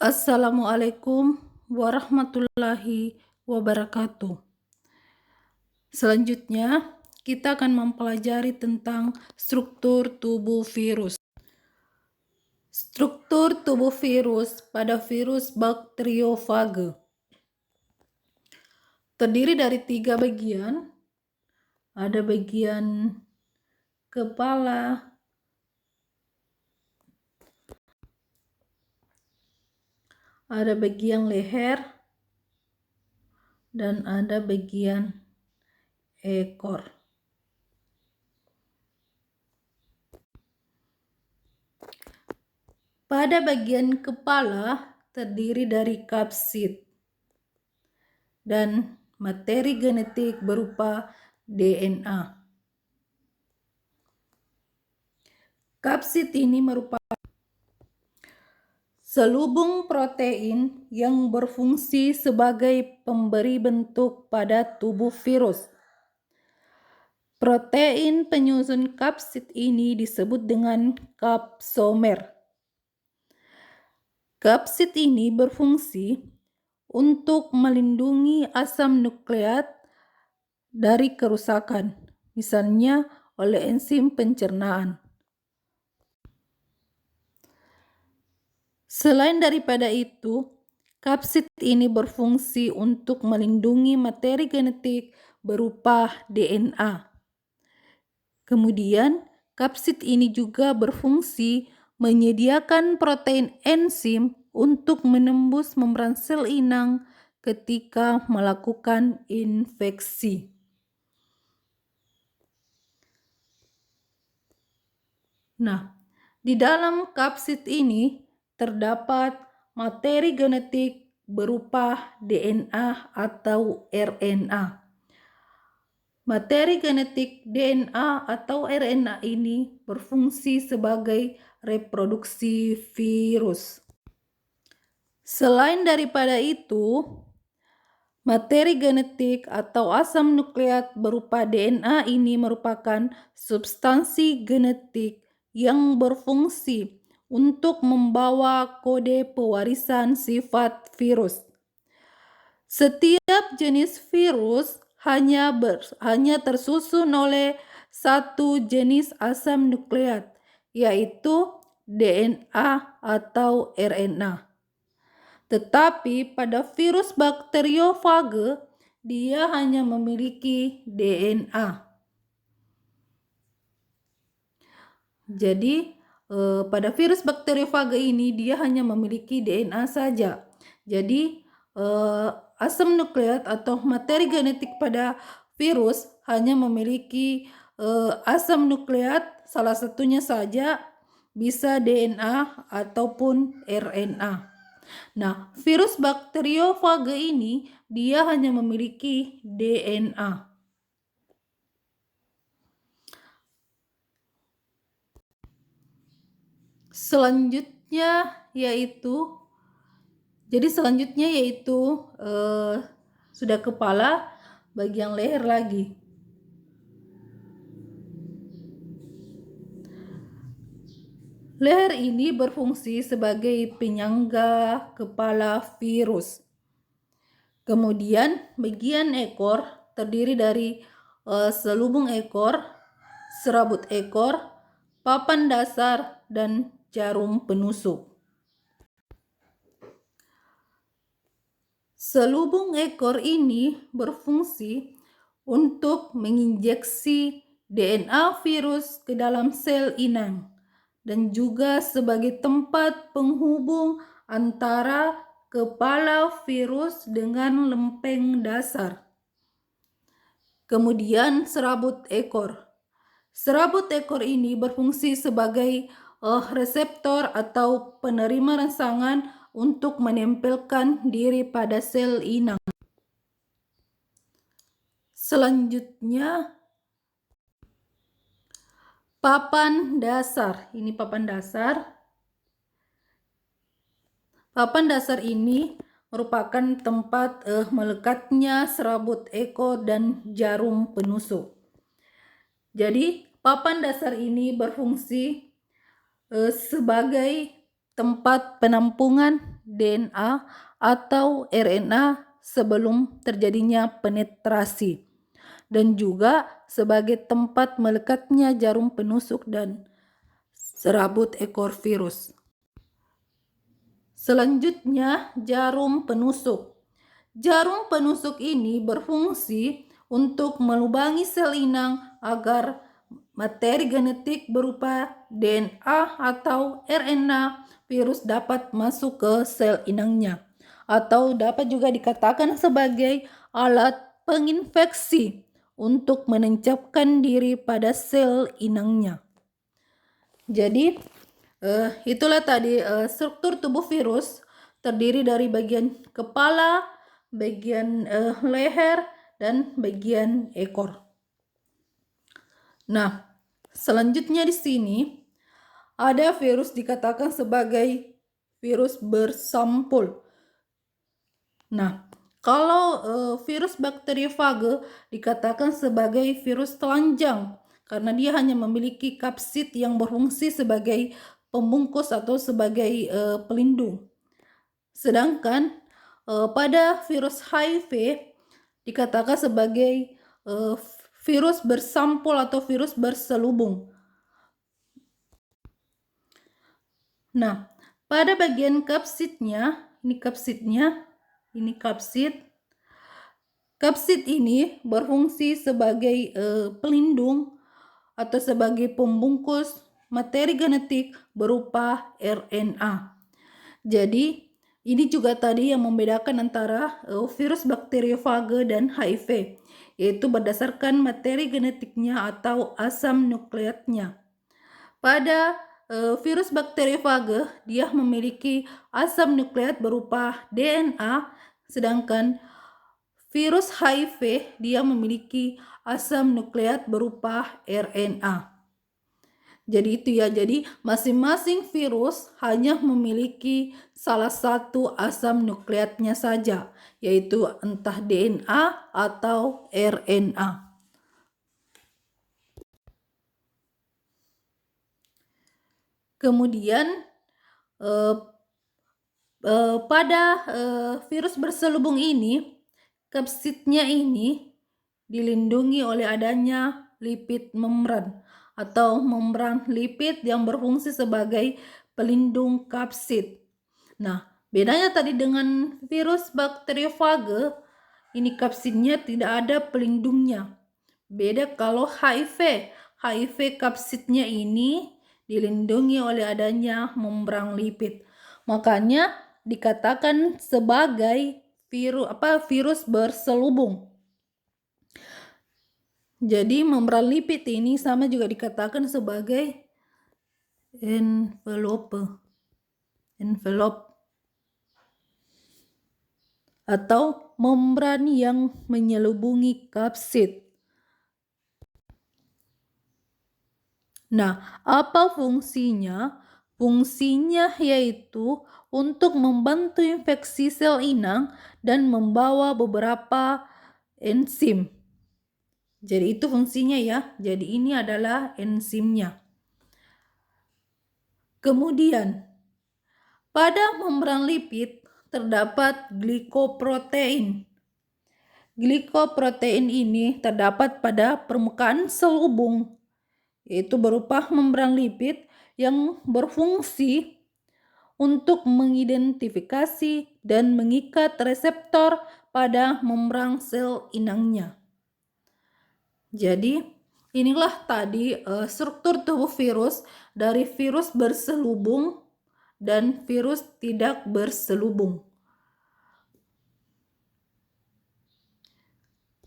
Assalamualaikum warahmatullahi wabarakatuh. Selanjutnya, kita akan mempelajari tentang struktur tubuh virus. Struktur tubuh virus pada virus bakteriofage terdiri dari 3 bagian. Ada bagian kepala, ada bagian leher, dan ada bagian ekor. Pada bagian kepala terdiri dari kapsid dan materi genetik berupa DNA. Kapsid ini merupakan selubung protein yang berfungsi sebagai pemberi bentuk pada tubuh virus. Protein penyusun kapsid ini disebut dengan kapsomer. Kapsid ini berfungsi untuk melindungi asam nukleat dari kerusakan, misalnya oleh enzim pencernaan. Selain daripada itu, kapsid ini berfungsi untuk melindungi materi genetik berupa DNA. Kemudian, kapsid ini juga berfungsi menyediakan protein enzim untuk menembus membran sel inang ketika melakukan infeksi. Nah, di dalam kapsid ini terdapat materi genetik berupa DNA atau RNA. Materi genetik DNA atau RNA ini berfungsi sebagai reproduksi virus. Selain daripada itu, materi genetik atau asam nukleat berupa DNA ini merupakan substansi genetik yang berfungsi untuk membawa kode pewarisan sifat virus. Setiap jenis virus hanya tersusun oleh satu jenis asam nukleat, yaitu DNA atau RNA. Tetapi pada virus bakteriofage, dia hanya memiliki DNA. Jadi, pada virus bakteriofage ini dia hanya memiliki DNA saja. Jadi, asam nukleat atau materi genetik pada virus hanya memiliki asam nukleat, salah satunya saja, bisa DNA ataupun RNA. Nah, virus bakteriofage ini dia hanya memiliki DNA. Selanjutnya yaitu sudah kepala, bagian leher lagi. Leher ini berfungsi sebagai penyangga kepala virus. Kemudian bagian ekor terdiri dari selubung ekor, serabut ekor, papan dasar, dan jarum penusuk. Selubung ekor ini berfungsi untuk menginjeksi DNA virus ke dalam sel inang dan juga sebagai tempat penghubung antara kepala virus dengan lempeng dasar. Kemudian serabut ekor. Serabut ekor ini berfungsi sebagai reseptor atau penerima rangsangan untuk menempelkan diri pada sel inang. Selanjutnya, papan dasar. Ini papan dasar. Papan dasar ini merupakan tempat melekatnya serabut ekor dan jarum penusuk. Jadi, papan dasar ini berfungsi sebagai tempat penampungan DNA atau RNA sebelum terjadinya penetrasi, dan juga sebagai tempat melekatnya jarum penusuk dan serabut ekor virus. Selanjutnya, jarum penusuk. Jarum penusuk ini berfungsi untuk melubangi sel inang agar materi genetik berupa DNA atau RNA virus dapat masuk ke sel inangnya, atau dapat juga dikatakan sebagai alat penginfeksi untuk menancapkan diri pada sel inangnya. Jadi itulah tadi struktur tubuh virus, terdiri dari bagian kepala, bagian leher, dan bagian ekor. Nah, selanjutnya di sini ada virus dikatakan sebagai virus bersampul. Nah, kalau virus bakteriofage dikatakan sebagai virus telanjang karena dia hanya memiliki kapsid yang berfungsi sebagai pembungkus atau sebagai pelindung. Sedangkan pada virus HIV dikatakan sebagai virus bersampul atau virus berselubung. Nah, pada bagian kapsidnya, ini kapsid. Kapsid ini berfungsi sebagai pelindung atau sebagai pembungkus materi genetik berupa RNA. Jadi ini juga tadi yang membedakan antara virus bakteriofage dan HIV, yaitu berdasarkan materi genetiknya atau asam nukleatnya. Pada virus bakteriofage dia memiliki asam nukleat berupa DNA, sedangkan virus HIV dia memiliki asam nukleat berupa RNA. Jadi itu ya, jadi masing-masing virus hanya memiliki salah satu asam nukleatnya saja, yaitu entah DNA atau RNA. Kemudian pada virus berselubung ini, kapsidnya ini dilindungi oleh adanya lipid membran atau membran lipid yang berfungsi sebagai pelindung kapsid. Nah, bedanya tadi dengan virus bakteriofage, ini kapsidnya tidak ada pelindungnya. Beda kalau HIV kapsidnya ini dilindungi oleh adanya membran lipid. Makanya dikatakan sebagai virus berselubung. Jadi membran lipid ini sama juga dikatakan sebagai envelope atau membran yang menyelubungi kapsid. Nah, apa fungsinya? Fungsinya yaitu untuk membantu infeksi sel inang dan membawa beberapa enzim. Jadi itu fungsinya ya. Jadi ini adalah enzimnya. Kemudian pada membran lipid terdapat glikoprotein. Glikoprotein ini terdapat pada permukaan selubung, yaitu berupa membran lipid yang berfungsi untuk mengidentifikasi dan mengikat reseptor pada membran sel inangnya. Jadi inilah tadi struktur tubuh virus dari virus berselubung dan virus tidak berselubung.